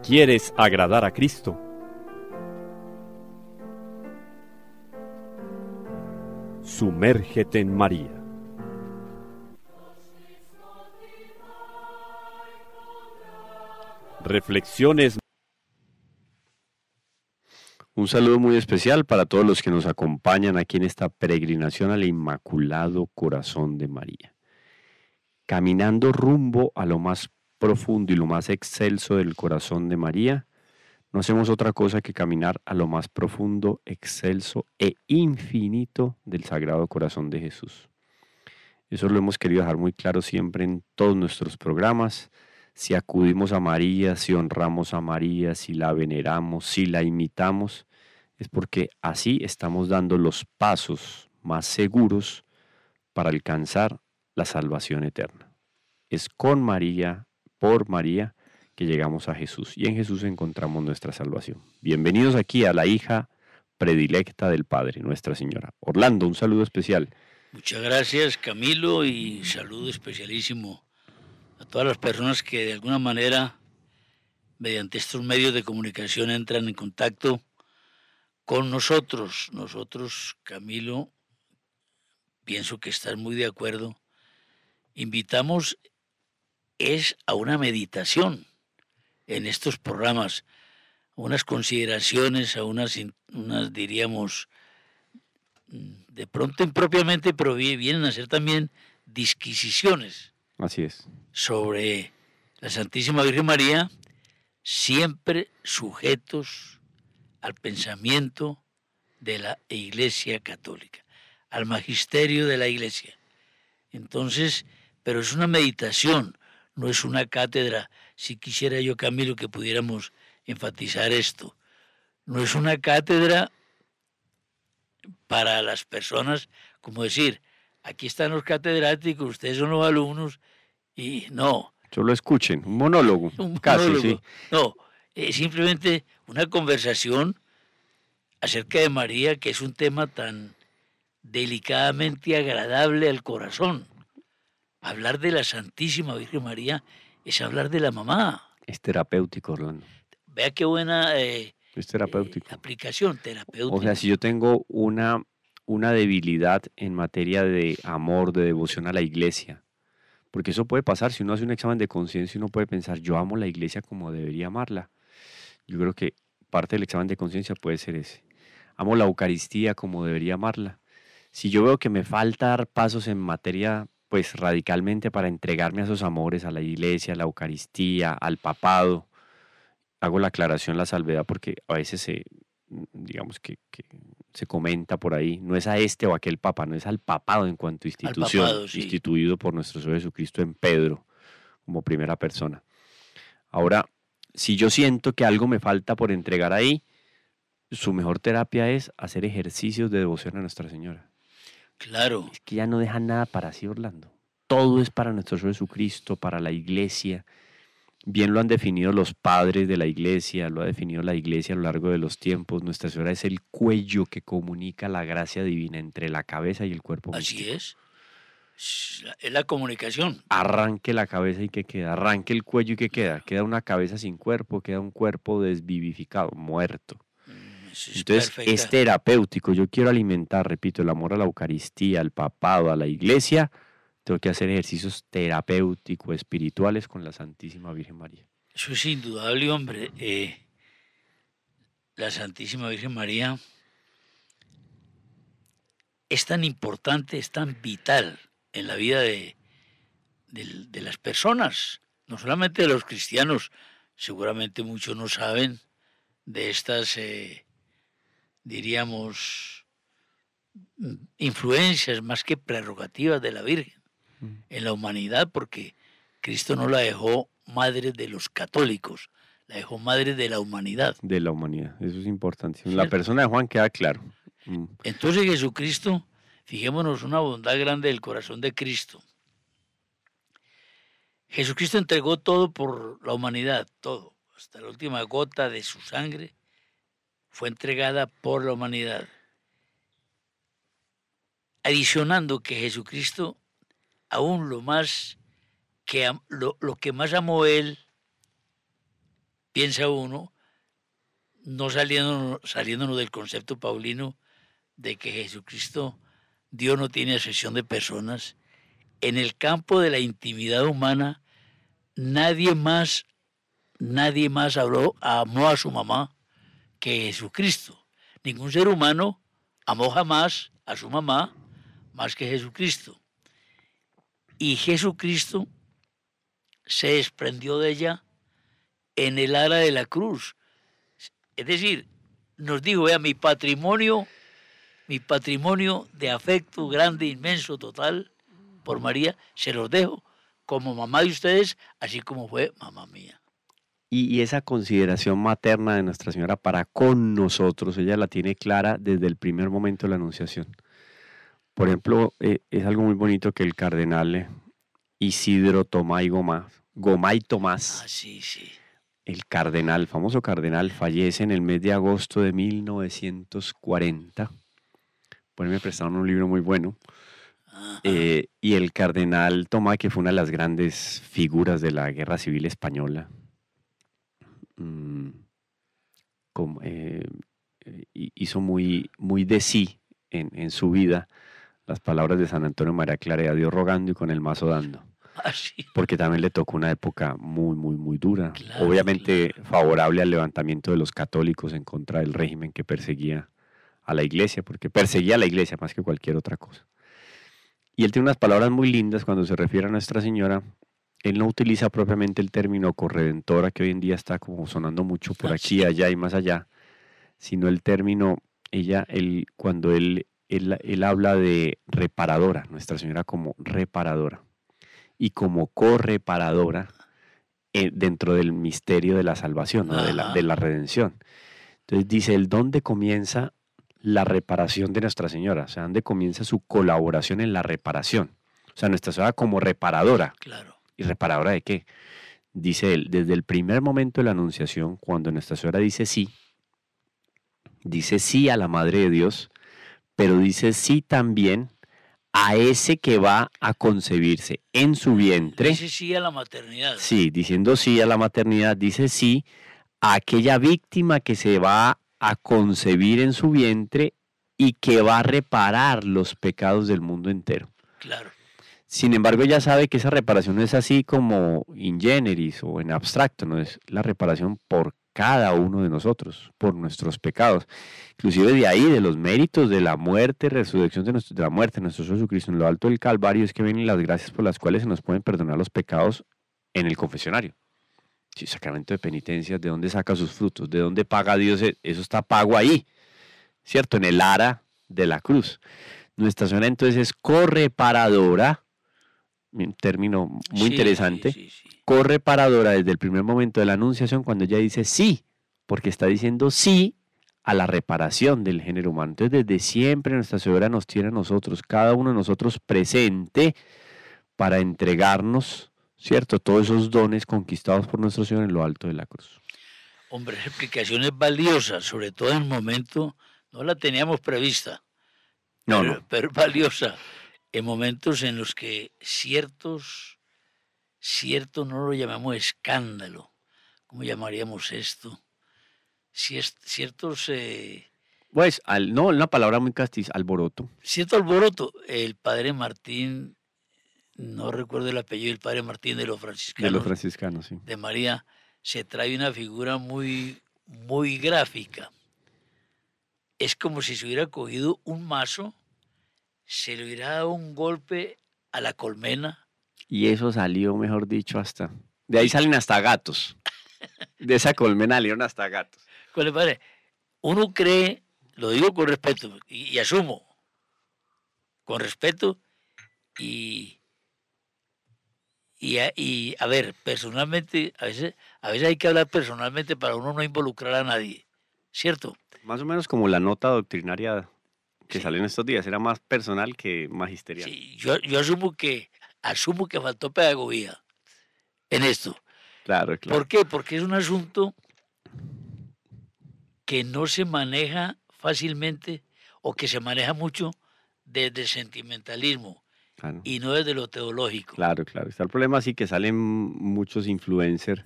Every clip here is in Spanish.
¿Quieres agradar a Cristo? Sumérgete en María. Reflexiones. Un saludo muy especial para todos los que nos acompañan aquí en esta peregrinación al Inmaculado Corazón de María. Caminando rumbo a lo más profundo y lo más excelso del corazón de María, no hacemos otra cosa que caminar a lo más profundo, excelso e infinito del Sagrado Corazón de Jesús. Eso lo hemos querido dejar muy claro siempre en todos nuestros programas. Si acudimos a María, si honramos a María, si la veneramos, si la imitamos, es porque así estamos dando los pasos más seguros para alcanzar la salvación eterna. Es con María, por María, que llegamos a Jesús y en Jesús encontramos nuestra salvación. Bienvenidos aquí a la hija predilecta del Padre, Nuestra Señora. Orlando, un saludo especial. Muchas gracias, Camilo, y saludo especialísimo a todas las personas que de alguna manera, mediante estos medios de comunicación, entran en contacto con nosotros. Nosotros, Camilo, pienso que estás muy de acuerdo, invitamos a una meditación en estos programas, a unas consideraciones, a unas diríamos, de pronto impropiamente, pero vienen a ser también disquisiciones. Así es. Sobre la Santísima Virgen María, siempre sujetos al pensamiento de la Iglesia Católica, al magisterio de la Iglesia. Entonces, pero es una meditación, no es una cátedra. Si quisiera yo, Camilo, que pudiéramos enfatizar esto, no es una cátedra para las personas, como decir, aquí están los catedráticos, ustedes son los alumnos, y no. Solo escuchen, un monólogo, casi, sí. No, es simplemente una conversación acerca de María, que es un tema tan delicadamente agradable al corazón. Hablar de la Santísima Virgen María es hablar de la mamá. Es terapéutico, Orlando. Vea qué buena es terapéutico. aplicación terapéutica. O sea, si yo tengo una debilidad en materia de amor, de devoción a la iglesia, porque eso puede pasar, si uno hace un examen de conciencia, uno puede pensar, yo amo la iglesia como debería amarla. Yo creo que parte del examen de conciencia puede ser ese. Amo la Eucaristía como debería amarla. Si yo veo que me falta dar pasos en materia, pues radicalmente para entregarme a esos amores, a la iglesia, a la Eucaristía, al papado, hago la aclaración, la salvedad, porque a veces digamos que se comenta por ahí, no es a este o aquel papa, no es al papado en cuanto a institución, papado, sí, instituido por nuestro Señor Jesucristo en Pedro, como primera persona. Ahora, si yo siento que algo me falta por entregar ahí, su mejor terapia es hacer ejercicios de devoción a Nuestra Señora. Claro. Es que ya no dejan nada para sí, Orlando. Todo es para nuestro Señor Jesucristo, para la iglesia. Bien lo han definido los padres de la iglesia, lo ha definido la iglesia a lo largo de los tiempos. Nuestra Señora es el cuello que comunica la gracia divina entre la cabeza y el cuerpo místico. Así es la comunicación. Arranque la cabeza y ¿qué queda? Arranque el cuello y ¿qué queda? Queda una cabeza sin cuerpo, queda un cuerpo desvivificado, muerto. Entonces es terapéutico. Yo quiero alimentar, repito, el amor a la Eucaristía, al papado, a la iglesia. Tengo que hacer ejercicios terapéuticos, espirituales con la Santísima Virgen María. Eso es indudable, hombre. La Santísima Virgen María es tan importante, es tan vital en la vida de las personas, no solamente de los cristianos. Seguramente muchos no saben de estas, diríamos, influencias más que prerrogativas de la Virgen en la humanidad, porque Cristo no la dejó madre de los católicos, la dejó madre de la humanidad. De la humanidad, eso es importante. En la persona de Juan queda claro. Entonces Jesucristo, fijémonos una bondad grande del corazón de Cristo. Jesucristo entregó todo por la humanidad, todo, hasta la última gota de su sangre fue entregada por la humanidad. Adicionando que Jesucristo aún lo que más amó él, piensa uno, no saliéndonos del concepto paulino de que Jesucristo, Dios no tiene excepción de personas. En el campo de la intimidad humana, nadie más amó a su mamá que Jesucristo. Ningún ser humano amó jamás a su mamá más que Jesucristo. Y Jesucristo se desprendió de ella en el ara de la cruz. Es decir, nos dijo, vea, mi patrimonio de afecto grande, inmenso, total, por María, se los dejo como mamá de ustedes, así como fue mamá mía. Y esa consideración materna de Nuestra Señora para con nosotros, ella la tiene clara desde el primer momento de la Anunciación. Por ejemplo, es algo muy bonito que el cardenal Isidro Tomás Gomay Tomás, sí. el famoso cardenal, fallece en el mes de agosto de 1940. Por ahí me prestaron un libro muy bueno. Y el cardenal Tomás, que fue una de las grandes figuras de la Guerra Civil Española, hizo muy de sí en su vida las palabras de San Antonio María Clara: a Dios rogando y con el mazo dando. Porque también le tocó una época muy dura, claro, obviamente favorable al levantamiento de los católicos en contra del régimen que perseguía a la iglesia, porque perseguía a la iglesia más que cualquier otra cosa. Y él tiene unas palabras muy lindas cuando se refiere a Nuestra Señora. Él no utiliza propiamente el término corredentora, que hoy en día está como sonando mucho por aquí, allá y más allá, sino el término, cuando él habla de reparadora, Nuestra Señora como reparadora y como correparadora dentro del misterio de la salvación, ¿no? de la redención. Entonces dice, ¿dónde comienza la reparación de Nuestra Señora? O sea, ¿dónde comienza su colaboración en la reparación? O sea, Nuestra Señora como reparadora. Claro. ¿Y reparadora de qué? Dice él, desde el primer momento de la Anunciación, cuando Nuestra Señora dice sí a la Madre de Dios, pero dice sí también a ese que va a concebirse en su vientre. Dice sí a la maternidad. Sí, diciendo sí a la maternidad, dice sí a aquella víctima que se va a concebir en su vientre y que va a reparar los pecados del mundo entero. Claro. Sin embargo, ella sabe que esa reparación no es así como in generis o en abstracto, no es la reparación por cada uno de nosotros, por nuestros pecados. Inclusive de ahí, de los méritos de la muerte, resurrección de la muerte, nuestro Jesucristo en lo alto del Calvario, es que vienen las gracias por las cuales se nos pueden perdonar los pecados en el confesionario. Sí, sacramento de penitencia, ¿de dónde saca sus frutos? ¿De dónde paga Dios? Eso está pago ahí, ¿cierto? En el ara de la cruz. Nuestra Señora entonces es correparadora, un término muy interesante, sí. Correparadora desde el primer momento de la Anunciación, cuando ella dice sí, porque está diciendo sí a la reparación del género humano. Entonces, desde siempre Nuestra Señora nos tiene a nosotros, cada uno de nosotros presente para entregarnos, ¿cierto?, todos esos dones conquistados por nuestro Señor en lo alto de la cruz. Hombre, esa explicación es valiosa, sobre todo en el momento, no la teníamos prevista, pero valiosa, en momentos en los que cierto, no lo llamamos escándalo, ¿cómo llamaríamos esto? Ciertos... Pues, una palabra muy castiza, alboroto. Cierto alboroto. El padre Martín, no recuerdo el apellido del padre Martín de los franciscanos. De los franciscanos, sí. De María, se trae una figura muy gráfica. Es como si se hubiera cogido un mazo, se le hubiera dado un golpe a la colmena. Y eso salió, mejor dicho, hasta... De ahí salen hasta gatos. De esa colmena salieron hasta gatos. Padre, uno cree, lo digo con respeto, y asumo, con respeto, y a ver, personalmente, a veces hay que hablar personalmente para uno no involucrar a nadie, ¿cierto? Más o menos como la nota doctrinaria que salió en estos días, era más personal que magisterial. Sí, yo asumo que faltó pedagogía en esto. Claro. ¿Por qué? Porque es un asunto que no se maneja fácilmente o que se maneja mucho desde el sentimentalismo. Claro. y no desde lo teológico. Claro, claro. Está el problema así que salen muchos influencers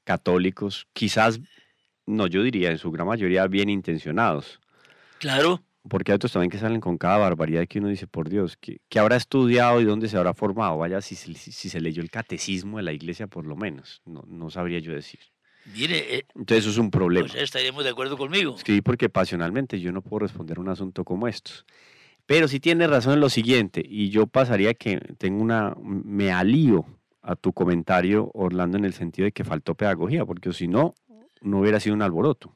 católicos, quizás, no, yo diría en su gran mayoría bien intencionados, Claro, porque hay otros también que salen con cada barbaridad que uno dice, por Dios, ¿qué habrá estudiado y dónde se habrá formado? Vaya, si se leyó el catecismo de la iglesia por lo menos, no sabría yo decir. mire, Entonces eso es un problema. o sea, estaríamos de acuerdo conmigo. Escribí porque pasionalmente yo no puedo responder a un asunto como estos. Pero sí tiene razón en lo siguiente, y yo pasaría que me alío a tu comentario, Orlando, en el sentido de que faltó pedagogía, porque si no, no hubiera sido un alboroto.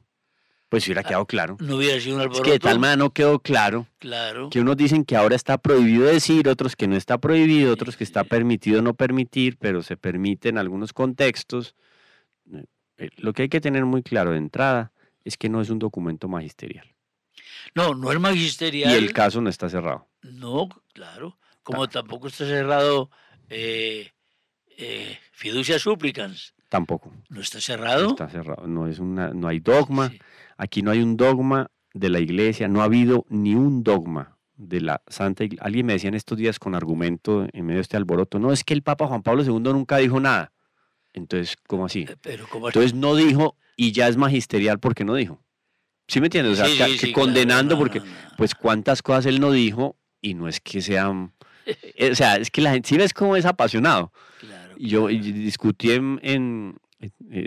Pues hubiera quedado claro. No hubiera sido un Es alboroto. que de tal manera no quedó claro Claro. que unos dicen que ahora está prohibido decir, otros que no está prohibido, otros que está permitido no permitir, pero se permite en algunos contextos. Lo que hay que tener muy claro de entrada es que no es un documento magisterial. No, no es magisterial. Y el caso no está cerrado. No, claro. Como tampoco está cerrado fiducia supplicans. Tampoco. ¿No está cerrado? Está cerrado. No hay dogma. Sí. Aquí no hay un dogma de la iglesia. No ha habido ni un dogma de la Santa Iglesia. Alguien me decía en estos días con argumento en medio de este alboroto, no, es que el Papa Juan Pablo II nunca dijo nada. Entonces, ¿cómo así? Pero ¿cómo Entonces no dijo y ya es magisterial porque no dijo. ¿Sí me entiendes? O sea, Sí, que condenando claro, porque, pues, cuántas cosas él no dijo y no es que sean... o sea, es que la gente, ¿sí ves cómo es apasionado? Claro, Y yo claro. discutí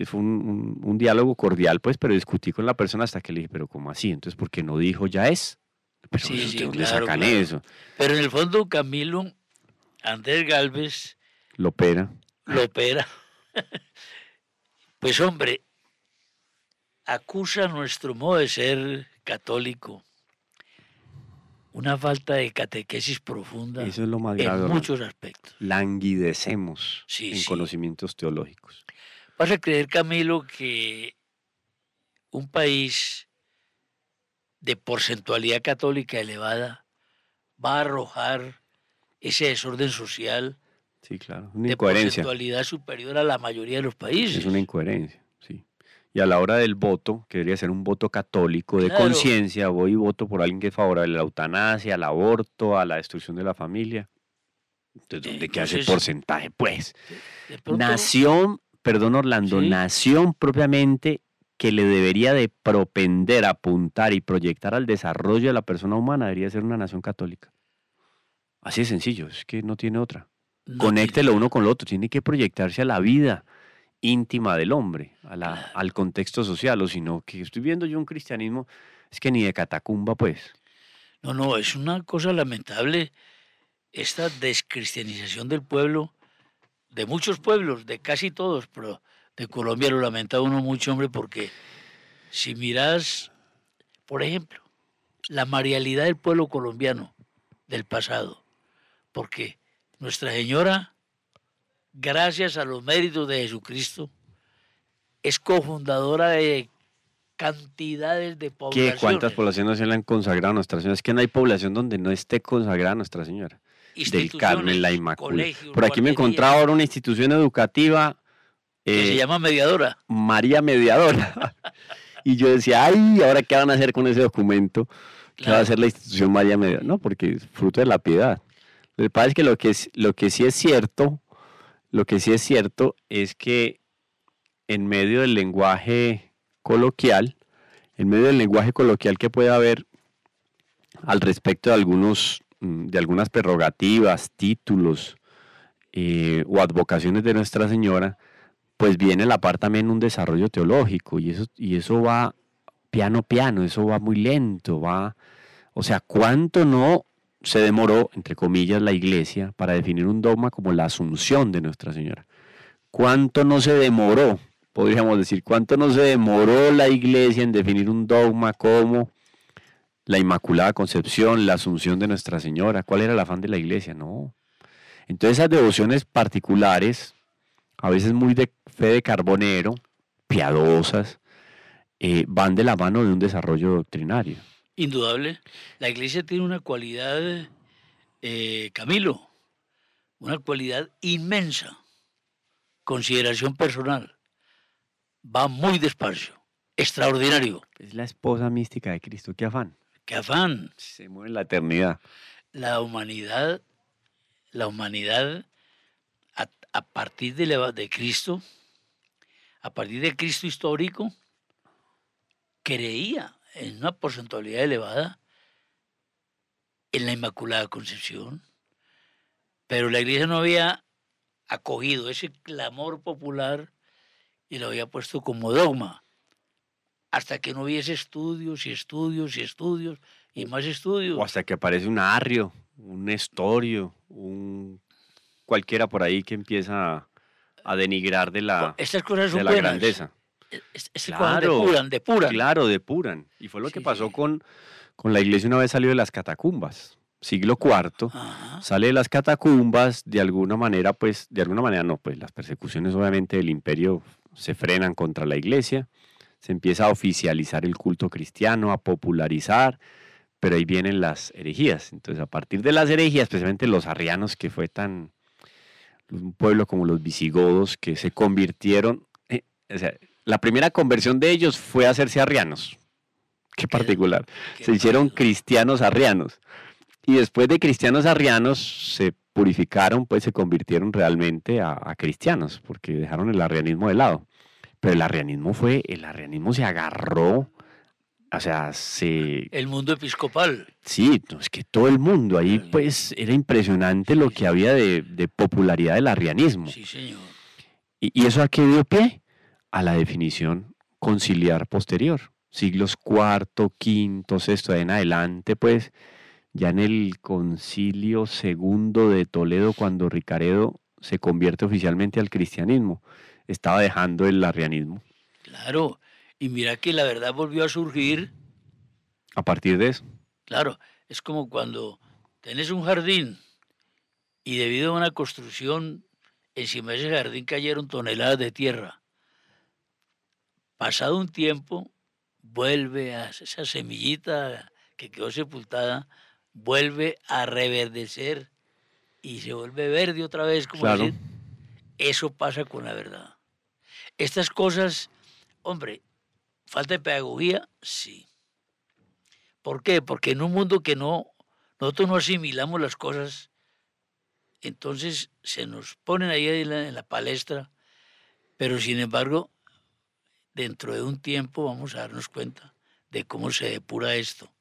fue un diálogo cordial, pues, pero discutí con la persona hasta que le dije, pero ¿cómo así? Entonces, ¿por qué no dijo ya es? Pero Sí, ¿de sí, dónde claro, sacan claro. eso? Pero en el fondo, Camilo Andrés Gálvez Lo opera. lo opera. Pues hombre, acusa nuestro modo de ser católico una falta de catequesis profunda Eso es lo más en grave. muchos aspectos. Languidecemos Sí, en sí. conocimientos teológicos. ¿Vas a creer, Camilo, que un país de porcentualidad católica elevada va a arrojar ese desorden social Sí, claro. Una de incoherencia. porcentualidad superior a la mayoría de los países? Es una incoherencia, sí. Y a la hora del voto, que debería ser un voto católico de Claro. conciencia, voy y voto por alguien que es favorable a la eutanasia, al aborto, a la destrucción de la familia. Entonces, ¿dónde queda ese Entonces, porcentaje? Pues, de pronto, nación, perdón Orlando, Sí. nación propiamente que le debería de propender, apuntar y proyectar al desarrollo de la persona humana, debería ser una nación católica. Así de sencillo, es que no tiene otra. no Conéctelo tiene- uno con lo otro, tiene que proyectarse a la vida íntima del hombre, Claro. al contexto social, o si no, que estoy viendo yo un cristianismo, es que ni de catacumba, pues. No, es una cosa lamentable esta descristianización del pueblo, de muchos pueblos, de casi todos, pero de Colombia lo lamenta uno mucho, hombre, porque si miras, por ejemplo, la marialidad del pueblo colombiano del pasado, porque Nuestra Señora, gracias a los méritos de Jesucristo, es cofundadora de cantidades de ¿Qué? poblaciones. ¿Cuántas poblaciones se le han consagrado a Nuestra Señora? Es que no hay población donde no esté consagrada a Nuestra Señora. Del Carmen, la Inmaculada. colegios, Por aquí me guarderías, encontraba ahora una institución educativa, que se llama Mediadora. María Mediadora. Y yo decía, ay, ¿ahora qué van a hacer con ese documento? ¿Qué va a Claro. hacer la institución María Mediadora? No, porque es fruto de la piedad. Lo que pasa es que lo que sí es cierto es que en medio del lenguaje coloquial, que puede haber al respecto de algunas prerrogativas, títulos o advocaciones de Nuestra Señora, pues viene a la par también un desarrollo teológico y eso va piano, eso va muy lento, o sea, ¿cuánto no se demoró, entre comillas, la Iglesia para definir un dogma como la Asunción de Nuestra Señora? ¿Cuánto no se demoró, podríamos decir, cuánto no se demoró la Iglesia en definir un dogma como la Inmaculada Concepción, la Asunción de Nuestra Señora? ¿Cuál era el afán de la Iglesia? No. Entonces esas devociones particulares, a veces muy de fe de carbonero, piadosas, van de la mano de un desarrollo doctrinario. Indudable. La iglesia tiene una cualidad, Camilo, una cualidad inmensa. Consideración personal. Va muy despacio. Extraordinario. Es la esposa mística de Cristo, qué afán. ¡Qué afán! Se mueve en la eternidad. La humanidad la humanidad a partir de Cristo, a partir del Cristo histórico, creía en una porcentualidad elevada en la Inmaculada Concepción, pero la Iglesia no había acogido ese clamor popular y lo había puesto como dogma, hasta que no hubiese estudios y estudios y estudios y más estudios. O hasta que aparece un Arrio, un Nestorio, cualquiera por ahí que empieza a denigrar de la, Estas cosas son de la buenas. grandeza. Estas cosas depuran. Claro, depuran. Y fue lo Sí, que pasó sí. con la iglesia una vez salió de las catacumbas. Siglo IV, Ajá. sale de las catacumbas, de alguna manera no, pues las persecuciones obviamente del imperio se frenan contra la iglesia, se empieza a oficializar el culto cristiano, a popularizar, pero ahí vienen las herejías. Entonces, a partir de las herejías, especialmente los arrianos, que fue un pueblo como los visigodos, que se convirtieron, o sea, la primera conversión de ellos fue hacerse arrianos. Qué particular. Se hicieron cristianos arrianos. Y después de cristianos arrianos se purificaron, pues se convirtieron realmente a cristianos, porque dejaron el arrianismo de lado. Pero el arrianismo se agarró, o sea, El mundo episcopal. Sí, no, es que todo el mundo, ahí pues era impresionante lo que había de popularidad del arrianismo. Sí, señor. ¿Y eso a qué dio pie? A la definición conciliar posterior. Siglos IV, V, VI, en adelante, pues, ya en el Concilio II de Toledo, cuando Ricaredo se convierte oficialmente al cristianismo, estaba dejando el arrianismo. Claro, y mira que la verdad volvió a surgir. A partir de eso. Claro, es como cuando tenés un jardín y debido a una construcción, encima de ese jardín cayeron toneladas de tierra. Pasado un tiempo, vuelve a esa semillita que quedó sepultada, vuelve a reverdecer y se vuelve verde otra vez, como Claro. decir, eso pasa con la verdad. Estas cosas, hombre, falta de pedagogía, sí. ¿Por qué? Porque en un mundo que nosotros no asimilamos las cosas, entonces se nos ponen ahí en la palestra, pero sin embargo, dentro de un tiempo vamos a darnos cuenta de cómo se depura esto.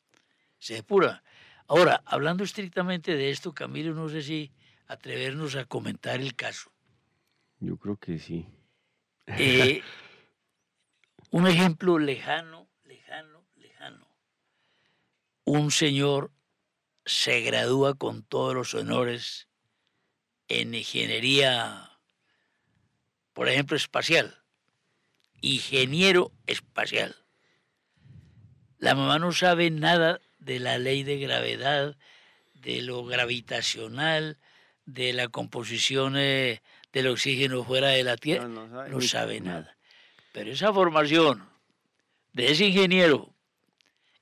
Se depura. Ahora, hablando estrictamente de esto, Camilo, no sé si atrevernos a comentar el caso. Yo creo que sí. Un ejemplo lejano. Un señor se gradúa con todos los honores en ingeniería, por ejemplo, espacial. Ingeniero espacial. La mamá no sabe nada de la ley de gravedad, de lo gravitacional, de la composición del oxígeno fuera de la Tierra. No sabe nada. Pero esa formación de ese ingeniero,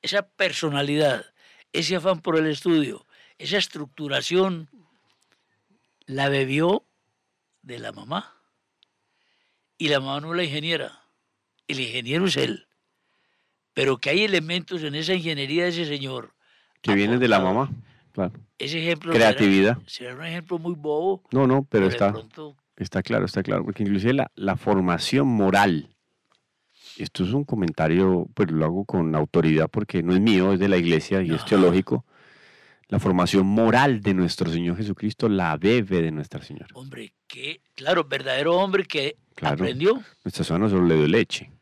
esa personalidad, ese afán por el estudio, esa estructuración, la bebió de la mamá. Y la mamá no es la ingeniera. El ingeniero es él. Pero que hay elementos en esa ingeniería de ese señor Que vienen de la mamá, claro. Ese ejemplo Creatividad. será un ejemplo muy bobo. No, pero de está pronto, claro, porque inclusive la formación moral, esto es un comentario, pues lo hago con autoridad porque no es mío, es de la iglesia y es Ajá. teológico. La formación moral de nuestro Señor Jesucristo la bebe de Nuestra Señora. hombre, que, claro, verdadero hombre que Claro. aprendió. Nuestra Señora no solo le dio leche.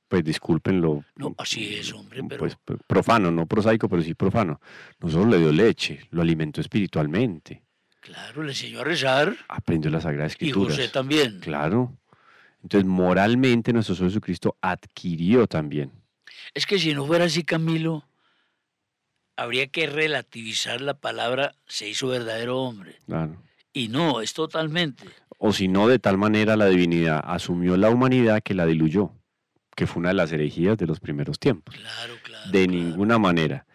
Pues discúlpenlo. No, así es, hombre, pero Pues profano, no prosaico, pero sí profano. No solo le dio leche, lo alimentó espiritualmente. claro, le enseñó a rezar Aprendió las Sagradas y Escrituras. José también. Claro. Entonces, moralmente, nuestro Señor Jesucristo adquirió también. Es que si no fuera así, Camilo, habría que relativizar la palabra se hizo verdadero hombre. Claro. Y no, es totalmente. O si no, de tal manera la divinidad asumió la humanidad que la diluyó, que fue una de las herejías de los primeros tiempos. Claro. De ninguna manera.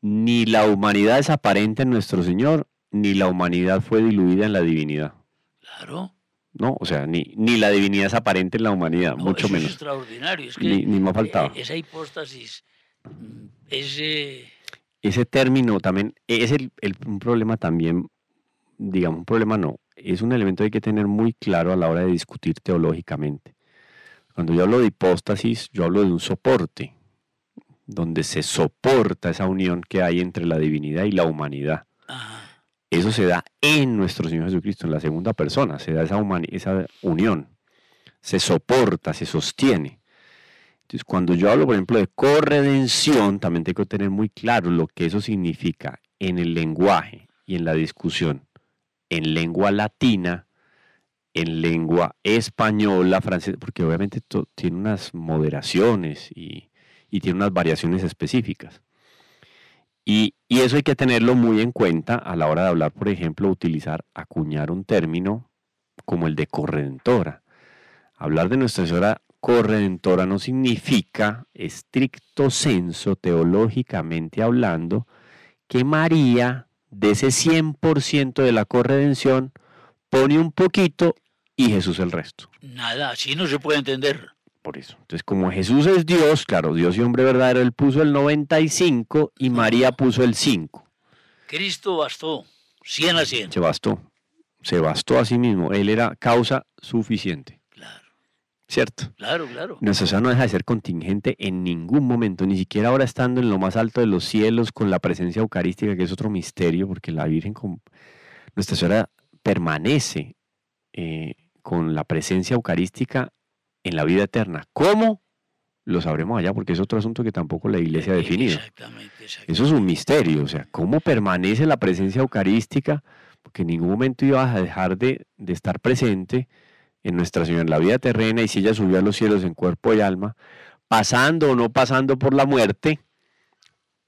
Ni la humanidad es aparente en nuestro Señor, ni la humanidad fue diluida en la divinidad. Claro. No, o sea, ni la divinidad es aparente en la humanidad, No, mucho eso menos. es extraordinario. Es que Ni me ha faltado. Esa hipóstasis, Ese término también es un problema también digamos, un problema no. Es un elemento que hay que tener muy claro a la hora de discutir teológicamente. Cuando yo hablo de hipóstasis, yo hablo de un soporte, donde se soporta esa unión que hay entre la divinidad y la humanidad. Ajá. Eso se da en nuestro Señor Jesucristo, en la segunda persona, se da esa unión, se soporta, se sostiene. Entonces, cuando yo hablo, por ejemplo, de corredención, también tengo que tener muy claro lo que eso significa en el lenguaje y en la discusión, en lengua latina, en lengua española, francesa, porque obviamente tiene unas moderaciones y tiene unas variaciones específicas. Y eso hay que tenerlo muy en cuenta a la hora de hablar, por ejemplo, acuñar un término como el de corredentora. Hablar de Nuestra Señora corredentora no significa, estricto senso, teológicamente hablando, que María, de ese 100% de la corredención, pone un poquito y Jesús el resto. Nada, así no se puede entender. Por eso. Entonces, como Jesús es Dios, claro, Dios y hombre verdadero, él puso el 95 y María puso el 5. Cristo bastó, 100 a 100. Se bastó a sí mismo. Él era causa suficiente. Claro, ¿Cierto? claro. Nuestra Señora no deja de ser contingente en ningún momento, ni siquiera ahora estando en lo más alto de los cielos con la presencia eucarística, que es otro misterio, porque la Virgen, Nuestra Señora permanece con la presencia eucarística en la vida eterna. ¿Cómo? Lo sabremos allá, porque es otro asunto que tampoco la Iglesia ha definido. Exactamente. Eso es un misterio, o sea, ¿cómo permanece la presencia eucarística? Porque en ningún momento iba a dejar de estar presente en Nuestra Señora en la vida terrena, y si ella subió a los cielos en cuerpo y alma, pasando o no pasando por la muerte,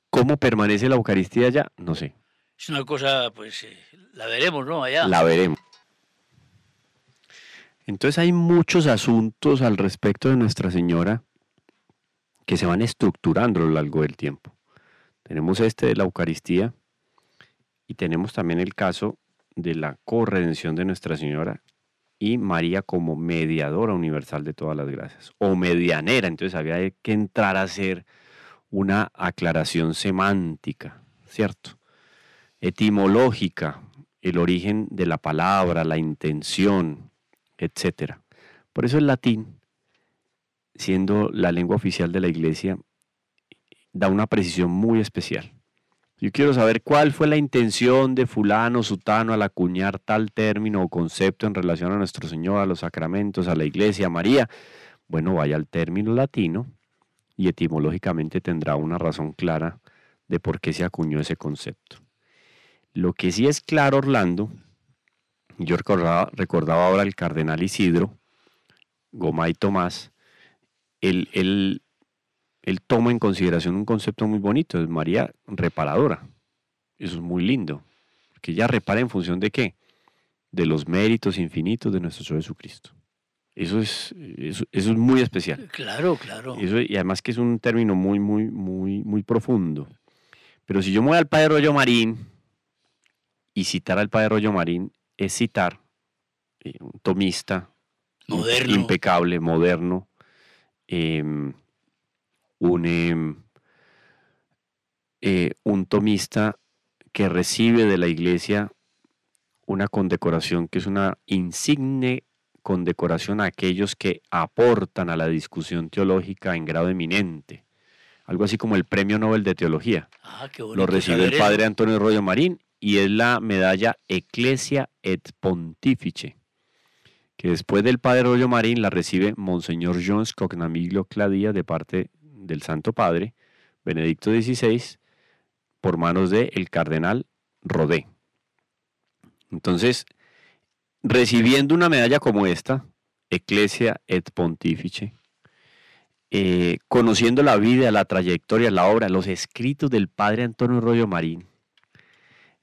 ¿cómo permanece la Eucaristía allá? No sé. Es una cosa, pues, la veremos, ¿no? Allá. La veremos. Entonces hay muchos asuntos al respecto de Nuestra Señora que se van estructurando a lo largo del tiempo. Tenemos este de la Eucaristía y tenemos también el caso de la corredención de Nuestra Señora y María como mediadora universal de todas las gracias, o medianera. Entonces había que entrar a hacer una aclaración semántica, ¿cierto? Etimológica, el origen de la palabra, la intención, etc. Por eso el latín, siendo la lengua oficial de la Iglesia, da una precisión muy especial. Yo quiero saber cuál fue la intención de fulano, sutano al acuñar tal término o concepto en relación a Nuestro Señor, a los sacramentos, a la Iglesia, a María. Bueno, vaya al término latino y etimológicamente tendrá una razón clara de por qué se acuñó ese concepto. Lo que sí es claro, Orlando, yo recordaba ahora al cardenal Isidro, Gomay Tomás, él toma en consideración un concepto muy bonito, es María reparadora. Eso es muy lindo, porque ella repara en función de ¿qué? De los méritos infinitos de nuestro Señor Jesucristo. Eso es muy especial. Claro. Eso, y además que es un término muy profundo. Pero si yo me voy al Padre Rollo Marín, y citar al Padre Rollo Marín es citar un tomista moderno, impecable, moderno, un tomista que recibe de la Iglesia una condecoración que es una insigne condecoración a aquellos que aportan a la discusión teológica en grado eminente. Algo así como el Premio Nobel de Teología. Qué bonito. Lo recibe el Padre Antonio Rollo Marín y es la medalla Ecclesia et Pontifice, que después del Padre Rollo Marín la recibe Monseñor Jones Cognamiglio Cladia de parte del Santo Padre Benedicto XVI por manos del Cardenal Rodé. Entonces, recibiendo una medalla como esta, Ecclesia et Pontifice, conociendo la vida, la trayectoria, la obra, los escritos del Padre Antonio Rollo Marín,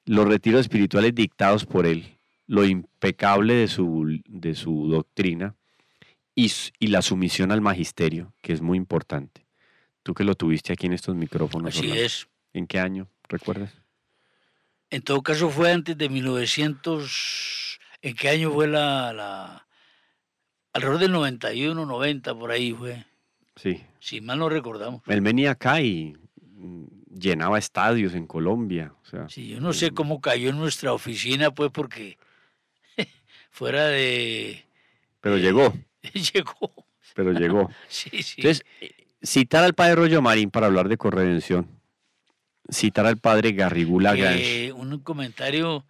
los retiros espirituales dictados por él, lo impecable de su doctrina y la sumisión al magisterio, que es muy importante. Tú que lo tuviste aquí en estos micrófonos. Así Orlando. es. ¿En qué año? ¿Recuerdas? En todo caso fue antes de 1900. ¿En qué año fue alrededor del 91, 90, por ahí fue? Sí. Si mal no recordamos. Él venía acá y llenaba estadios en Colombia. O sea, Sí, yo no sé cómo cayó en nuestra oficina, pues, porque fuera de... pero llegó, llegó. pero llegó. Sí, sí. Entonces, citar al padre Rollo Marín para hablar de corredención, citar al padre Garrigou Lagrange. Un comentario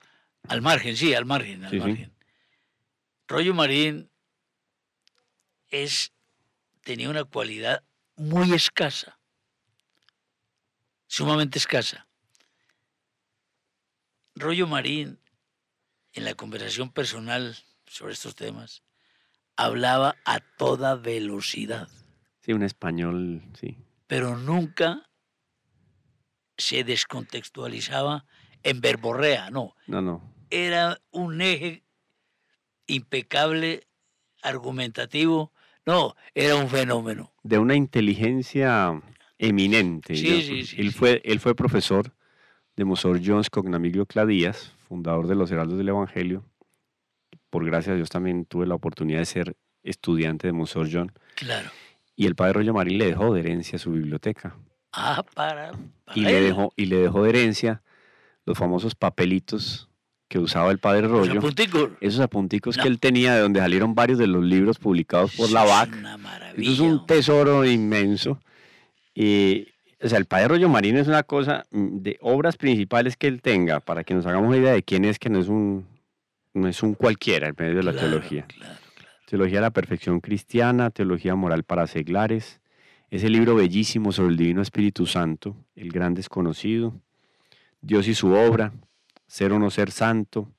al margen, sí, al margen, al Sí, sí. margen. Rollo Marín tenía una cualidad muy escasa, sumamente escasa. Rollo Marín, en la conversación personal sobre estos temas, hablaba a toda velocidad, Sí, un español, sí. pero nunca se descontextualizaba en verborrea, no. No, no. Era un eje impecable, argumentativo, no, era un fenómeno. De una inteligencia eminente. Sí, sí, sí, Él sí. fue profesor de Monsignor John Scognamiglio Cladías, fundador de los Heraldos del Evangelio. Por gracia a Dios también tuve la oportunidad de ser estudiante de Monsignor John. Claro. Y el padre Rollo Marín le dejó de herencia su biblioteca. Ah, para Y él. le dejó de herencia los famosos papelitos que usaba el padre Los Rollo. apunticos. Esos apunticos No. que él tenía, de donde salieron varios de los libros publicados por la Eso BAC. es una maravilla. Eso es un hombre. tesoro inmenso. O sea, el padre Rollo Marín es una cosa de obras principales que él tenga, para que nos hagamos una idea de quién es, que no es un cualquiera en medio de la Claro, teología. claro. Teología de la perfección cristiana, teología moral para seglares, ese libro bellísimo sobre el Divino Espíritu Santo, el gran desconocido, Dios y su obra, ser o no ser santo,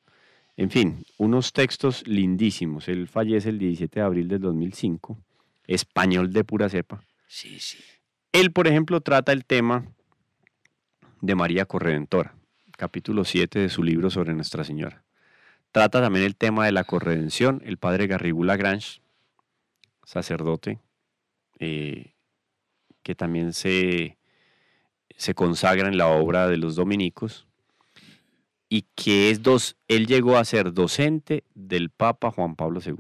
en fin, unos textos lindísimos. Él fallece el 17 de abril del 2005, español de pura cepa. Sí, sí. Él, por ejemplo, trata el tema de María Corredentora, capítulo 7 de su libro sobre Nuestra Señora. Trata también el tema de la corredención, el padre Garrigou Lagrange, sacerdote, que también se consagra en la obra de los dominicos, y que él llegó a ser docente del Papa Juan Pablo II.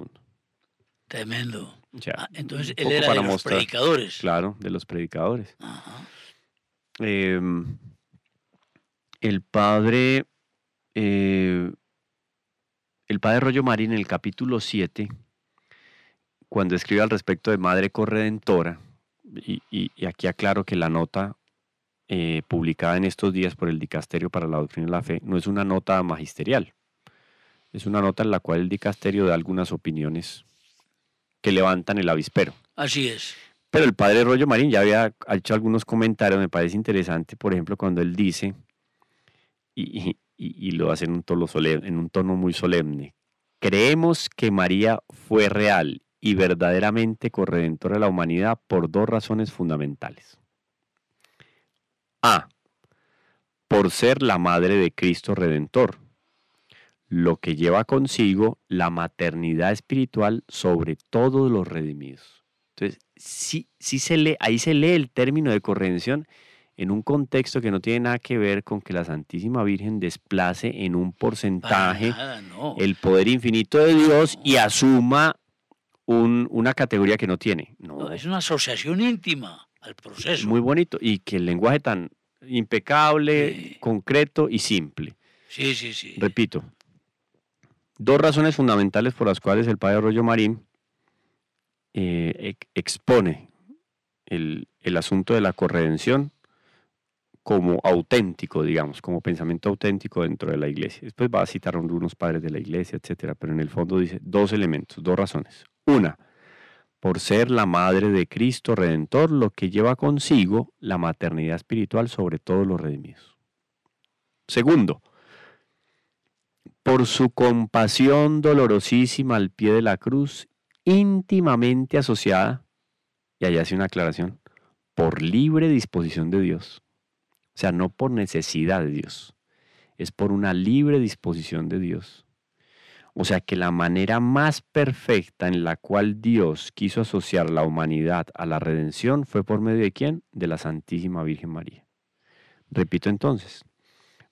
Tremendo. O sea, Entonces un él poco era para de los mostrar, predicadores. claro, de los predicadores. Ajá. El padre Rollo Marín, en el capítulo 7, cuando escribe al respecto de Madre Corredentora, y aquí aclaro que la nota publicada en estos días por el Dicasterio para la Doctrina de la Fe no es una nota magisterial, es una nota en la cual el Dicasterio da algunas opiniones que levantan el avispero. Así es. Pero el padre Rollo Marín ya había hecho algunos comentarios, me parece interesante, por ejemplo, cuando él dice, y lo hace en un tono muy solemne: creemos que María fue real y verdaderamente corredentora de la humanidad por dos razones fundamentales. A, por ser la madre de Cristo Redentor, lo que lleva consigo la maternidad espiritual sobre todos los redimidos. Entonces, ahí se lee el término de corredención en un contexto que no tiene nada que ver con que la Santísima Virgen desplace en un porcentaje Para nada, no. el poder infinito de Dios y asuma una categoría que no tiene. No, No, es una asociación íntima al proceso. muy bonito, y que el lenguaje tan impecable, Sí. concreto y simple. Sí, sí, sí. Repito, dos razones fundamentales por las cuales el padre Rollo Marín expone el asunto de la corredención como auténtico, digamos, como pensamiento auténtico dentro de la iglesia. Después va a citar a algunos padres de la iglesia, etcétera, pero en el fondo dice dos elementos, dos razones. Una, por ser la madre de Cristo Redentor, lo que lleva consigo la maternidad espiritual sobre todos los redimidos. Segundo, por su compasión dolorosísima al pie de la cruz, íntimamente asociada, y allá hace una aclaración, por libre disposición de Dios. O sea, no por necesidad de Dios, es por una libre disposición de Dios. O sea que la manera más perfecta en la cual Dios quiso asociar la humanidad a la redención fue por medio de ¿quién? De la Santísima Virgen María. Repito entonces,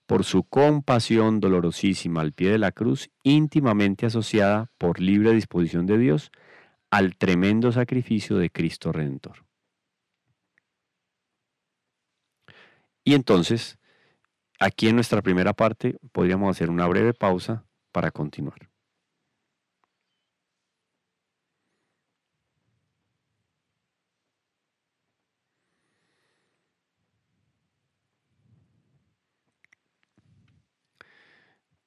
por su compasión dolorosísima al pie de la cruz, íntimamente asociada por libre disposición de Dios al tremendo sacrificio de Cristo Redentor. Y entonces, aquí en nuestra primera parte, podríamos hacer una breve pausa para continuar.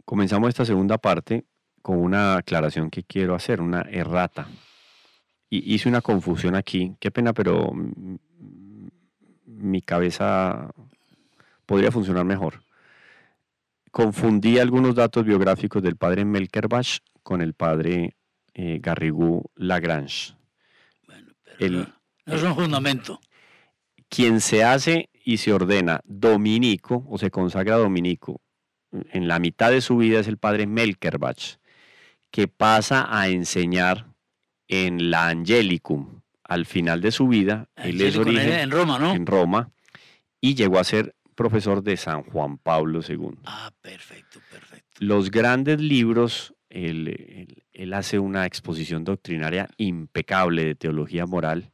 Comenzamos esta segunda parte con una aclaración que quiero hacer, una errata. Y hice una confusión aquí, qué pena, pero mi cabeza podría funcionar mejor. Confundí algunos datos biográficos del padre Melkerbach con el padre Garrigou Lagrange. Bueno, pero no es un fundamento. Quien se hace y se ordena dominico o se consagra dominico en la mitad de su vida es el padre Melkerbach, que pasa a enseñar en la Angelicum al final de su vida. Él es origen en Roma, ¿no? En Roma, y llegó a ser profesor de San Juan Pablo II. Ah, perfecto, perfecto. Los grandes libros, él hace una exposición doctrinaria impecable de teología moral,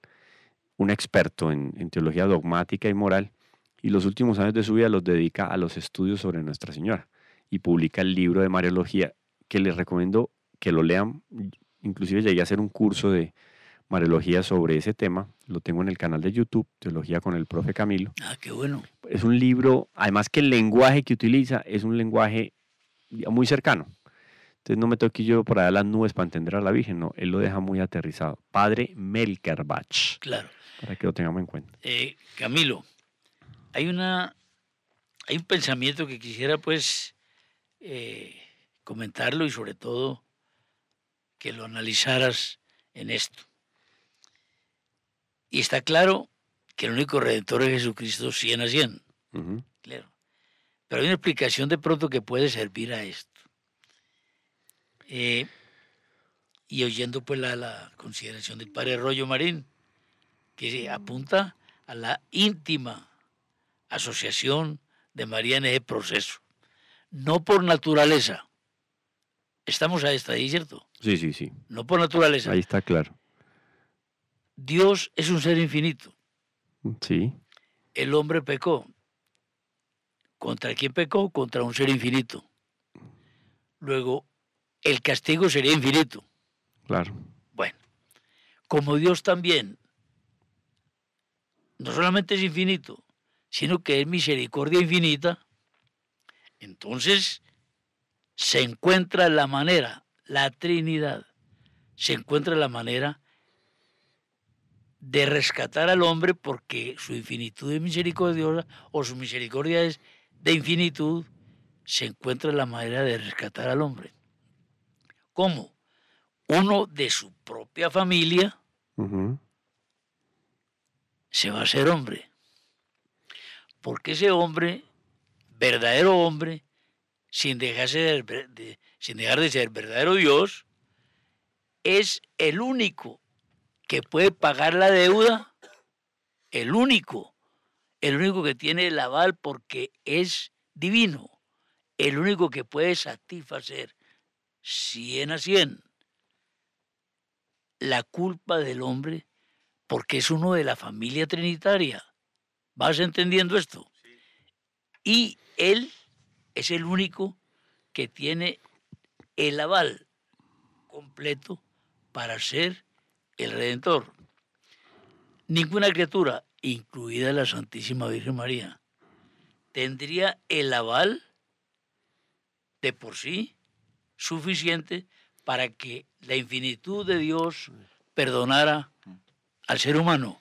un experto en teología dogmática y moral, y los últimos años de su vida los dedica a los estudios sobre Nuestra Señora, y publica el libro de Mariología, que les recomiendo que lo lean. Inclusive llegué a hacer un curso de Mariología sobre ese tema, lo tengo en el canal de YouTube, Teología con el Profe Camilo. Ah, qué bueno. Es un libro, además que el lenguaje que utiliza es un lenguaje muy cercano. Entonces no me toque yo por allá las nubes para entender a la Virgen, no, él lo deja muy aterrizado. Padre Melkerbach. Claro. Para que lo tengamos en cuenta. Camilo, hay un pensamiento que quisiera pues comentarlo y sobre todo que lo analizaras en esto. Y está claro que el único redentor es Jesucristo 100 a 100. Uh-huh. Claro. Pero hay una explicación de pronto que puede servir a esto. Y oyendo pues la consideración del padre Rollo Marín, que apunta a la íntima asociación de María en ese proceso. No por naturaleza. Estamos ahí, ¿cierto? Sí, sí, sí. No por naturaleza. Ahí está claro. Dios es un ser infinito. Sí. El hombre pecó. ¿Contra quién pecó? Contra un ser infinito. Luego, el castigo sería infinito. Claro. Bueno, como Dios también, no solamente es infinito, sino que es misericordia infinita, entonces se encuentra la manera, la Trinidad, se encuentra la manera de rescatar al hombre porque su infinitud es misericordiosa o su misericordia es de infinitud, se encuentra la manera de rescatar al hombre. ¿Cómo? Uno de su propia familia Uh-huh. se va a hacer hombre. Porque ese hombre, verdadero hombre, sin dejar de ser verdadero Dios, es el único que puede pagar la deuda, el único que tiene el aval porque es divino, el único que puede satisfacer 100 a 100 la culpa del hombre porque es uno de la familia trinitaria. ¿Vas entendiendo esto? Sí. Y él es el único que tiene el aval completo para ser el Redentor. Ninguna criatura, incluida la Santísima Virgen María, tendría el aval de por sí suficiente para que la infinitud de Dios perdonara al ser humano.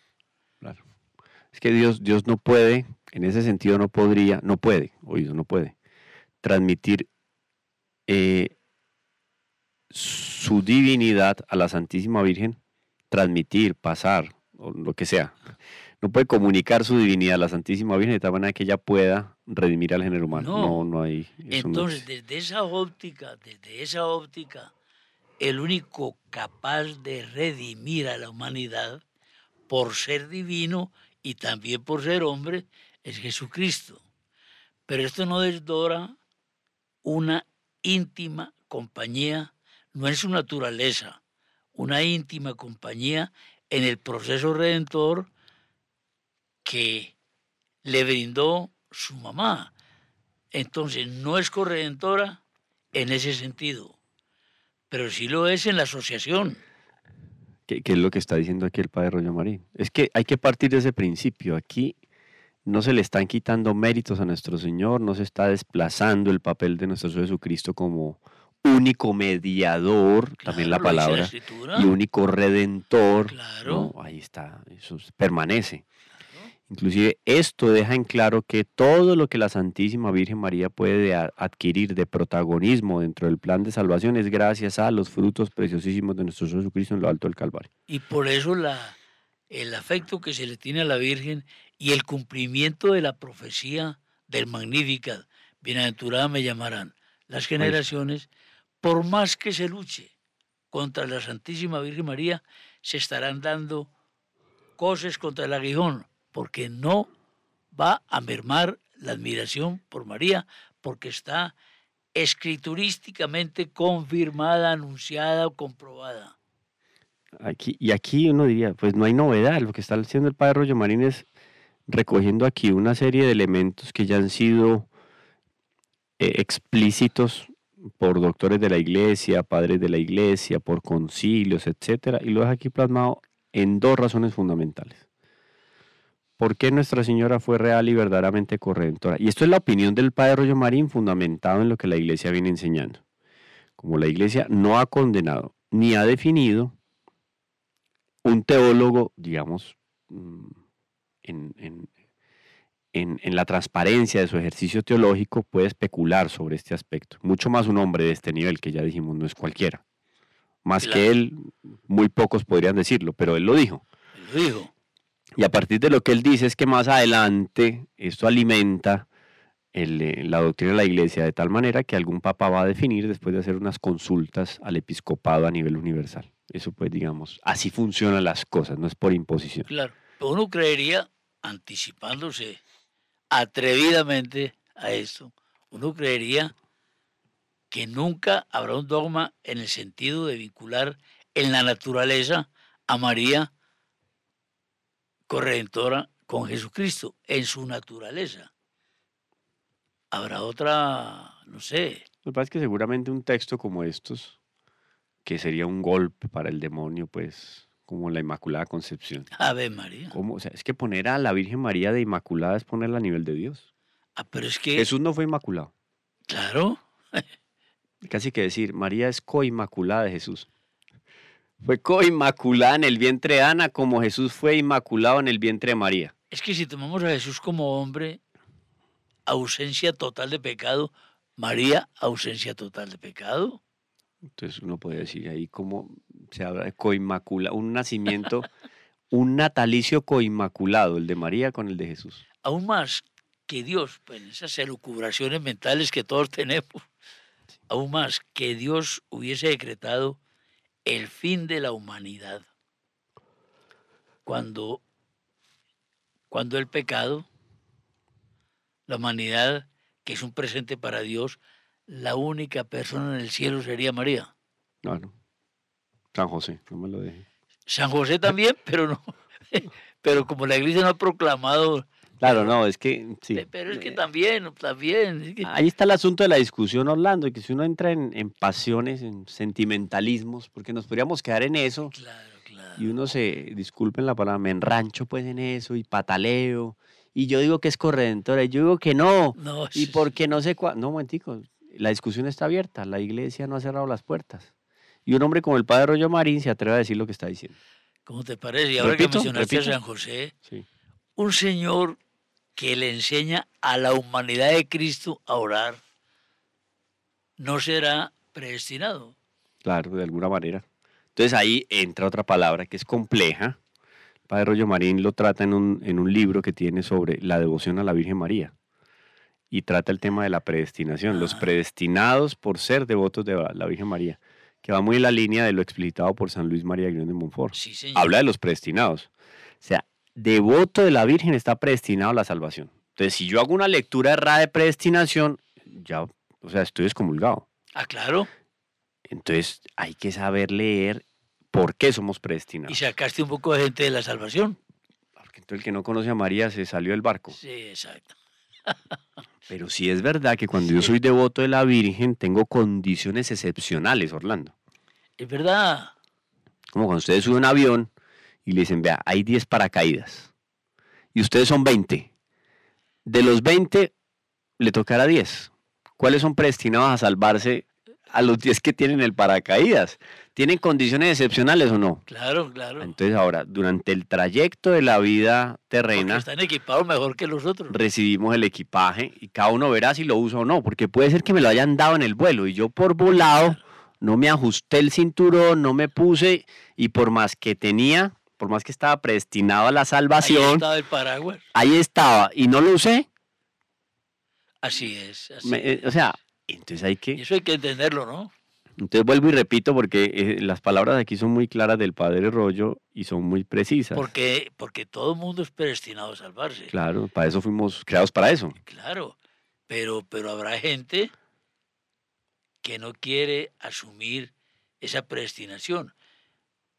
Claro. Es que Dios no puede, en ese sentido no puede transmitir su divinidad a la Santísima Virgen, pasar, o lo que sea. No puede comunicar su divinidad a la Santísima Virgen de tal manera que ella pueda redimir al género humano. No hay. Entonces, desde esa óptica, el único capaz de redimir a la humanidad por ser divino y también por ser hombre es Jesucristo. Pero esto no desdora una íntima compañía, no en su naturaleza, una íntima compañía en el proceso redentor que le brindó su mamá. Entonces no es corredentora en ese sentido, pero sí lo es en la asociación. ¿Qué es lo que está diciendo aquí el padre Rollo Marín? Es que hay que partir de ese principio. Aquí no se le están quitando méritos a nuestro Señor, no se está desplazando el papel de nuestro Señor Jesucristo como único mediador, también la Claro, lo dice la palabra, Escritura. y único redentor. Claro. No, ahí está, eso permanece. Claro. Inclusive esto deja en claro que todo lo que la Santísima Virgen María puede adquirir de protagonismo dentro del plan de salvación es gracias a los frutos preciosísimos de nuestro Señor Jesucristo en lo alto del Calvario. Y por eso el afecto que se le tiene a la Virgen y el cumplimiento de la profecía del Magnificat, bienaventurada me llamarán las generaciones, por más que se luche contra la Santísima Virgen María, se estarán dando cosas contra el aguijón, porque no va a mermar la admiración por María, porque está escriturísticamente confirmada, anunciada o comprobada. Aquí uno diría, pues no hay novedad, lo que está haciendo el padre Rollo Marín es recogiendo aquí una serie de elementos que ya han sido explícitos por doctores de la iglesia, padres de la iglesia, por concilios, etcétera, y lo deja aquí plasmado en dos razones fundamentales. ¿Por qué Nuestra Señora fue real y verdaderamente corredentora? Y esto es la opinión del padre Rollo Marín fundamentado en lo que la iglesia viene enseñando. Como la iglesia no ha condenado ni ha definido, un teólogo, digamos, en la transparencia de su ejercicio teológico puede especular sobre este aspecto. Mucho más un hombre de este nivel, que ya dijimos no es cualquiera. Más Claro. que él, muy pocos podrían decirlo, pero él lo dijo. Él lo dijo. Y a partir de lo que él dice es que más adelante esto alimenta la doctrina de la iglesia de tal manera que algún papa va a definir después de hacer unas consultas al episcopado a nivel universal. Eso pues digamos, así funcionan las cosas, no es por imposición. Claro. Pero uno creería, anticipándose atrevidamente a esto, uno creería que nunca habrá un dogma en el sentido de vincular en la naturaleza a María corredentora con Jesucristo, en su naturaleza. Habrá otra, no sé. Lo que pasa es que seguramente un texto como estos, que sería un golpe para el demonio, pues como la Inmaculada Concepción. Ave María. ¿Cómo? O sea, es que poner a la Virgen María de Inmaculada es ponerla a nivel de Dios. Ah, pero es que, Jesús no fue inmaculado. claro, Casi que decir, María es coinmaculada de Jesús. Fue coinmaculada en el vientre de Ana como Jesús fue inmaculado en el vientre de María. es que si tomamos a Jesús como hombre, ausencia total de pecado, María, ausencia total de pecado. Entonces uno podría decir ahí cómo se habla de coinmaculada, un nacimiento, un natalicio coinmaculado, el de María con el de Jesús. Aún más que Dios, pues en esas elucubraciones mentales que todos tenemos, aún más que Dios hubiese decretado el fin de la humanidad. Cuando el pecado, la humanidad, que es un presente para Dios, la única persona en el cielo sería María. Claro. San José, no me lo deje. San José también, pero no. Pero como la iglesia no ha proclamado. Claro, no, es que sí. Pero es que también. Es que, Ahí está el asunto de la discusión, Orlando, que si uno entra en pasiones, en sentimentalismos, porque nos podríamos quedar en eso, claro. y uno se, disculpen la palabra, me enrancho pues en eso y pataleo, y yo digo que es corredentora, y yo digo que no, No, y porque no sé cuál. No, momentico, la discusión está abierta, la iglesia no ha cerrado las puertas. Y un hombre como el padre Rollo Marín se atreve a decir lo que está diciendo. ¿Cómo te parece? Y ahora que mencionaste repito. a San José, Sí. un señor que le enseña a la humanidad de Cristo a orar, no será predestinado. Claro, de alguna manera. Entonces ahí entra otra palabra que es compleja. El padre Rollo Marín lo trata en un libro que tiene sobre la devoción a la Virgen María. Y trata el tema de la predestinación, los predestinados por ser devotos de la Virgen María, que va muy en la línea de lo explicitado por San Luis María Griñón de Montfort. Sí, señor. Habla de los predestinados. O sea, devoto de la Virgen está predestinado a la salvación. Entonces, si yo hago una lectura errada de predestinación, ya, o sea, estoy excomulgado. Ah, claro. Entonces, hay que saber leer por qué somos predestinados. Y sacaste un poco de gente de la salvación. Porque entonces el que no conoce a María se salió del barco. Sí, exacto. Pero sí es verdad que cuando yo soy devoto de la Virgen, tengo condiciones excepcionales, Orlando. Es verdad. Como cuando ustedes suben un avión y le dicen, vea, hay 10 paracaídas. Y ustedes son 20. De los 20, le tocará 10. ¿Cuáles son predestinados a salvarse a los 10 que tienen el paracaídas? ¿Tienen condiciones excepcionales o no? Claro, claro. Entonces ahora, durante el trayecto de la vida Porque terrena, están equipados mejor que los otros. recibimos el equipaje y cada uno verá si lo usa o no, porque puede ser que me lo hayan dado en el vuelo y yo por volado no me ajusté el cinturón, no me puse y por más que tenía, por más que estaba predestinado a la Ahí salvación, estaba el paraguas. ahí estaba y no lo usé. Así es. Así. O sea, entonces hay Y que... eso hay que entenderlo, ¿no? Entonces vuelvo y repito porque las palabras aquí son muy claras del Padre Rollo y son muy precisas. Porque todo el mundo es predestinado a salvarse. Claro, para eso fuimos creados para eso. Claro. Pero habrá gente que no quiere asumir esa predestinación.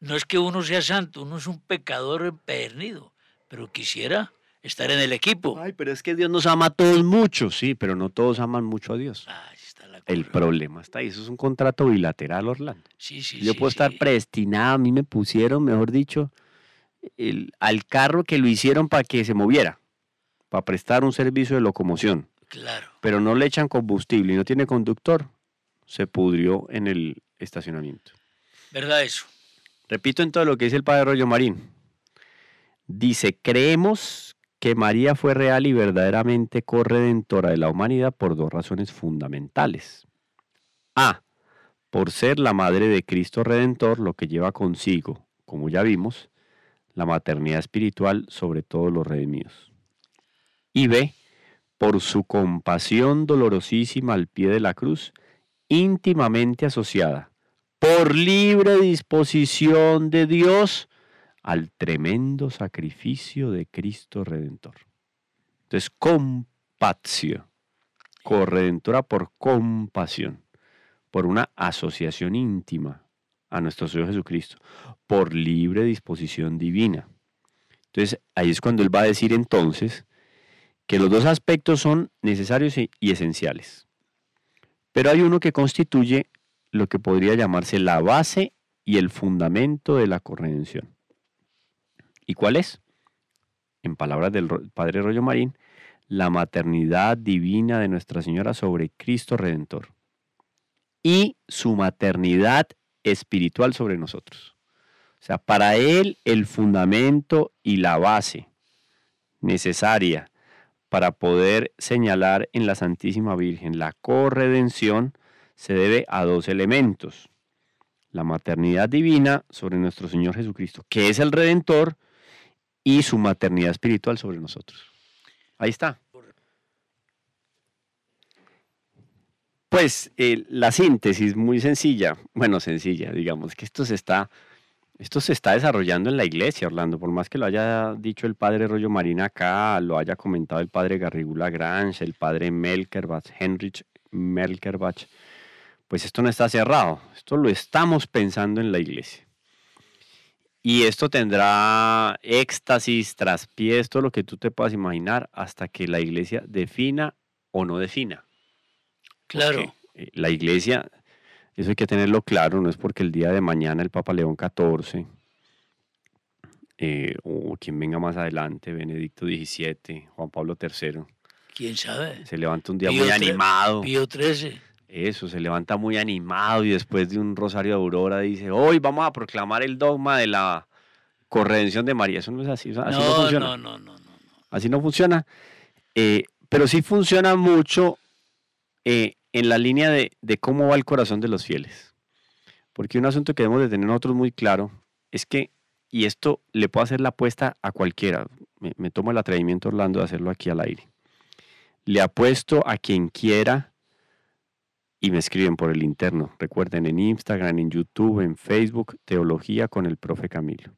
No es que uno sea santo, uno es un pecador empedernido, pero quisiera estar en el equipo. Ay, pero es que Dios nos ama a todos mucho, sí, pero no todos aman mucho a Dios. Ahí está la El cosa. problema está ahí, eso es un contrato bilateral, Orlando. Sí, sí, Yo sí, puedo estar sí. predestinado, a mí me pusieron, mejor dicho, al carro que lo hicieron para que se moviera, para prestar un servicio de locomoción, Claro. pero no le echan combustible y no tiene conductor, se pudrió en el estacionamiento. ¿Verdad eso? Repito en todo lo que dice el Padre Rollo Marín. Dice, creemos que María fue real y verdaderamente corredentora de la humanidad por dos razones fundamentales. A, por ser la madre de Cristo Redentor, lo que lleva consigo, como ya vimos, la maternidad espiritual sobre todos los redimidos. Y B, por su compasión dolorosísima al pie de la cruz, íntimamente asociada, por libre disposición de Dios, al tremendo sacrificio de Cristo Redentor. Entonces, compatio, corredentora por compasión, por una asociación íntima a nuestro Señor Jesucristo, por libre disposición divina. Entonces, ahí es cuando Él va a decir entonces que los dos aspectos son necesarios y esenciales. Pero hay uno que constituye lo que podría llamarse la base y el fundamento de la corredención. ¿Y cuál es? En palabras del Padre Rollo Marín, la maternidad divina de Nuestra Señora sobre Cristo Redentor y su maternidad espiritual sobre nosotros. O sea, para Él el fundamento y la base necesaria para poder señalar en la Santísima Virgen la corredención se debe a dos elementos. La maternidad divina sobre nuestro Señor Jesucristo, que es el Redentor, y su maternidad espiritual sobre nosotros. Ahí está. Pues la síntesis muy sencilla, bueno, sencilla, digamos que esto se está desarrollando en la iglesia, Orlando, por más que lo haya dicho el padre Rollo Marín acá, lo haya comentado el padre Garrigou Lagrange, el padre Melkerbach, Heinrich Melkerbach, pues esto no está cerrado, esto lo estamos pensando en la iglesia. Y esto tendrá éxtasis, traspiés, todo lo que tú te puedas imaginar, hasta que la iglesia defina o no defina. Claro. Porque, la iglesia, eso hay que tenerlo claro, no es porque el día de mañana el Papa León XIV, o quien venga más adelante, Benedicto XVII, Juan Pablo III, ¿Quién sabe? se levanta un día muy animado. Pío XIII. Eso, se levanta muy animado y después de un rosario de aurora dice, hoy vamos a proclamar el dogma de la corredención de María. Eso no es así, así no funciona. No. Así no funciona, pero sí funciona mucho en la línea de cómo va el corazón de los fieles. Porque un asunto que debemos de tener nosotros muy claro es que, y esto le puedo hacer la apuesta a cualquiera, me tomo el atrevimiento, Orlando, de hacerlo aquí al aire. Le apuesto a quien quiera y me escriben por el interno. Recuerden, en Instagram, en YouTube, en Facebook, Teología con el Profe Camilo.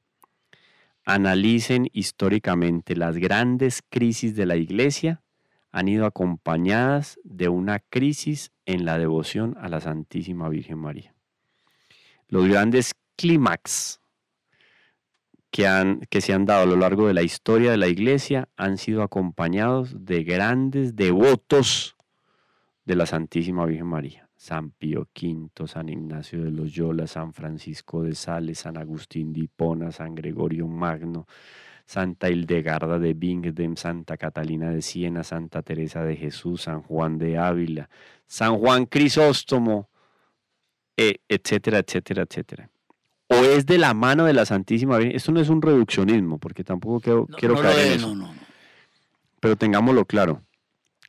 Analicen históricamente las grandes crisis de la Iglesia han ido acompañadas de una crisis en la devoción a la Santísima Virgen María. Los grandes clímax que se han dado a lo largo de la historia de la Iglesia han sido acompañados de grandes devotos de la Santísima Virgen María. San Pío V, San Ignacio de Loyola, San Francisco de Sales, San Agustín de Hipona, San Gregorio Magno, Santa Hildegarda de Bingen, Santa Catalina de Siena, Santa Teresa de Jesús, San Juan de Ávila, San Juan Crisóstomo, etcétera, etcétera, etcétera. O es de la mano de la Santísima Virgen. Esto no es un reduccionismo, porque tampoco quiero caer en eso. No. Pero tengámoslo claro.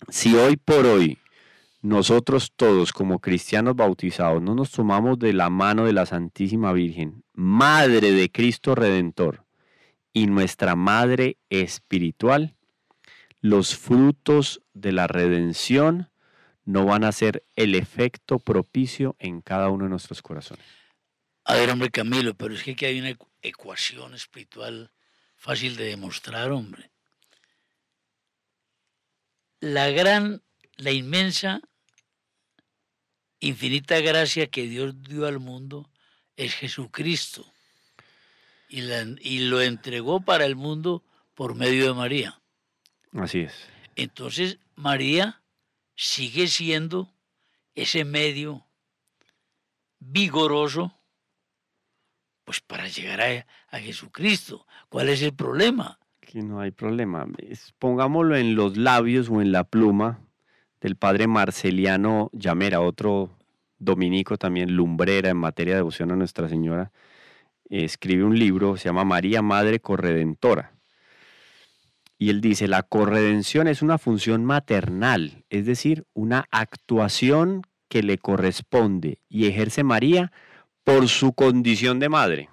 Si hoy por hoy nosotros todos como cristianos bautizados no nos tomamos de la mano de la Santísima Virgen, Madre de Cristo Redentor, y nuestra Madre espiritual, los frutos de la redención no van a ser el efecto propicio en cada uno de nuestros corazones. A ver, hombre, Camilo, pero es que aquí hay una ecuación espiritual fácil de demostrar, hombre. La inmensa, infinita gracia que Dios dio al mundo es Jesucristo. Y lo entregó para el mundo por medio de María. Así es. Entonces, María sigue siendo ese medio vigoroso pues para llegar a Jesucristo. ¿Cuál es el problema? Aquí no hay problema. Pongámoslo en los labios o en la pluma del padre Marceliano Llamera, otro dominico también lumbrera en materia de devoción a Nuestra Señora. Escribe un libro, se llama María Madre Corredentora. Y él dice, la corredención es una función maternal, es decir, una actuación que le corresponde y ejerce María por su condición de madre.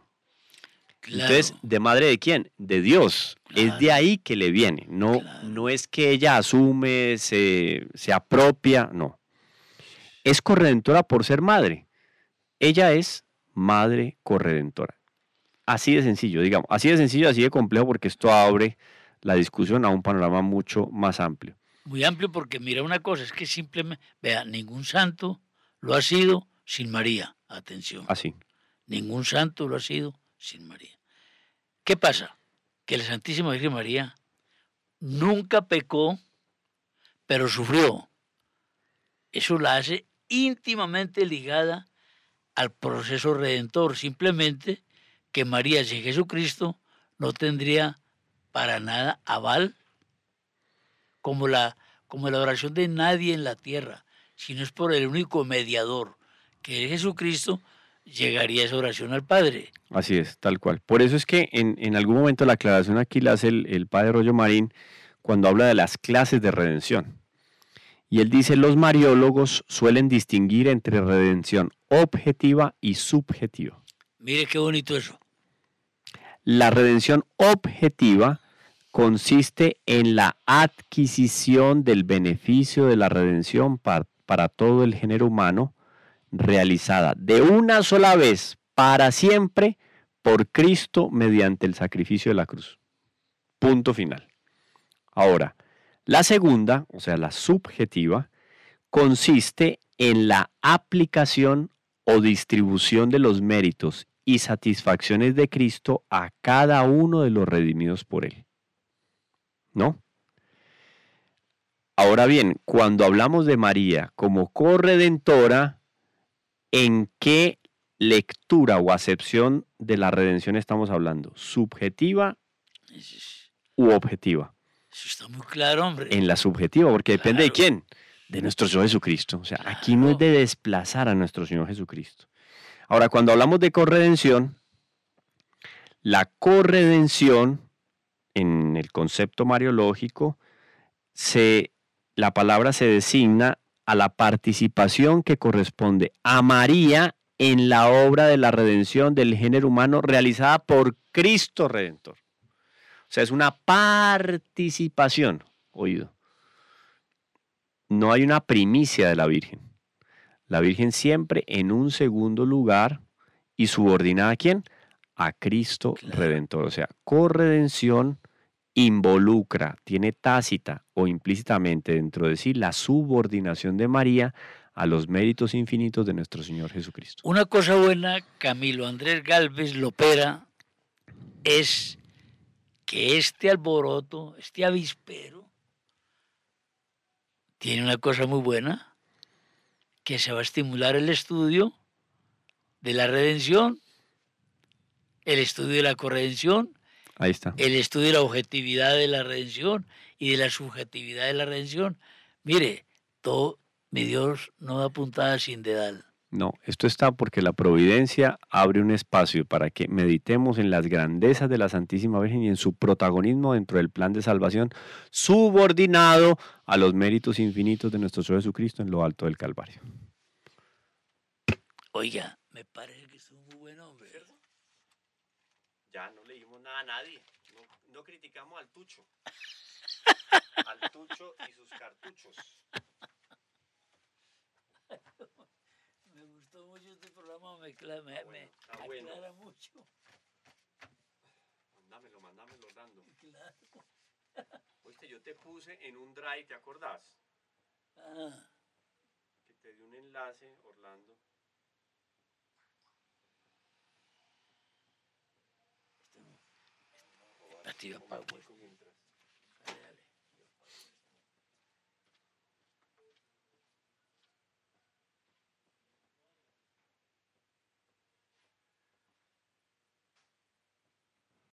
Claro. Entonces, ¿de madre de quién? De Dios. Claro. Es de ahí que le viene. No, claro. No es que ella asume, se apropia, no. Es corredentora por ser madre. Ella es madre corredentora. Así de sencillo, digamos. Así de sencillo, así de complejo, porque esto abre la discusión a un panorama mucho más amplio. Muy amplio porque, mira, una cosa, es que simplemente, vea, ningún santo lo ha sido sin María. Atención. Así. Ningún santo lo ha sido sin María. ¿Qué pasa? Que la Santísima Virgen María nunca pecó, pero sufrió. Eso la hace íntimamente ligada al proceso redentor. Simplemente que María sin Jesucristo no tendría para nada aval como la oración de nadie en la tierra, sino es por el único mediador, que es Jesucristo, llegaría esa oración al Padre. Así es, tal cual. Por eso es que en algún momento la aclaración aquí la hace el padre Rollo Marín cuando habla de las clases de redención. Y él dice, los mariólogos suelen distinguir entre redención objetiva y subjetiva. Mire qué bonito eso. La redención objetiva consiste en la adquisición del beneficio de la redención para todo el género humano, realizada de una sola vez para siempre por Cristo mediante el sacrificio de la cruz. Punto final. Ahora, la segunda, o sea, la subjetiva, consiste en la aplicación o distribución de los méritos y satisfacciones de Cristo a cada uno de los redimidos por Él. ¿No? Ahora bien, cuando hablamos de María como corredentora, ¿en qué lectura o acepción de la redención estamos hablando? ¿Subjetiva u objetiva? Eso está muy claro, hombre. En la subjetiva, porque claro. Depende de quién, de nuestro Señor Jesucristo. O sea, claro. Aquí no es de desplazar a nuestro Señor Jesucristo. Ahora, cuando hablamos de corredención, la corredención, en el concepto mariológico, la palabra se designa a la participación que corresponde a María en la obra de la redención del género humano realizada por Cristo Redentor. O sea, es una participación, oído. No hay una primicia de la Virgen. La Virgen siempre en un segundo lugar y subordinada ¿a quién? A Cristo Redentor. O sea, corredención involucra, tiene tácita o implícitamente dentro de sí la subordinación de María a los méritos infinitos de nuestro Señor Jesucristo. Una cosa buena, Camilo Andrés Gálvez Lopera es que este alboroto, este avispero, tiene una cosa muy buena, que se va a estimular el estudio de la redención, el estudio de la corredención, Ahí está. el estudio de la objetividad de la redención y de la subjetividad de la redención. Mire, todo, mi Dios no da puntada sin dedal. No, esto está porque la providencia abre un espacio para que meditemos en las grandezas de la Santísima Virgen y en su protagonismo dentro del plan de salvación, subordinado a los méritos infinitos de nuestro Señor Jesucristo en lo alto del Calvario. Oiga, me parece que estuvo muy bueno, hombre. Ya no le dijimos nada a nadie, no criticamos al Tucho. Al Tucho y sus cartuchos. Me gustó mucho este programa, me bueno. aclara mucho. Mándamelo, Orlando. Claro. Oíste, yo te puse en un drive, ¿te acordás? Ah, Que te di un enlace, Orlando. partido pago.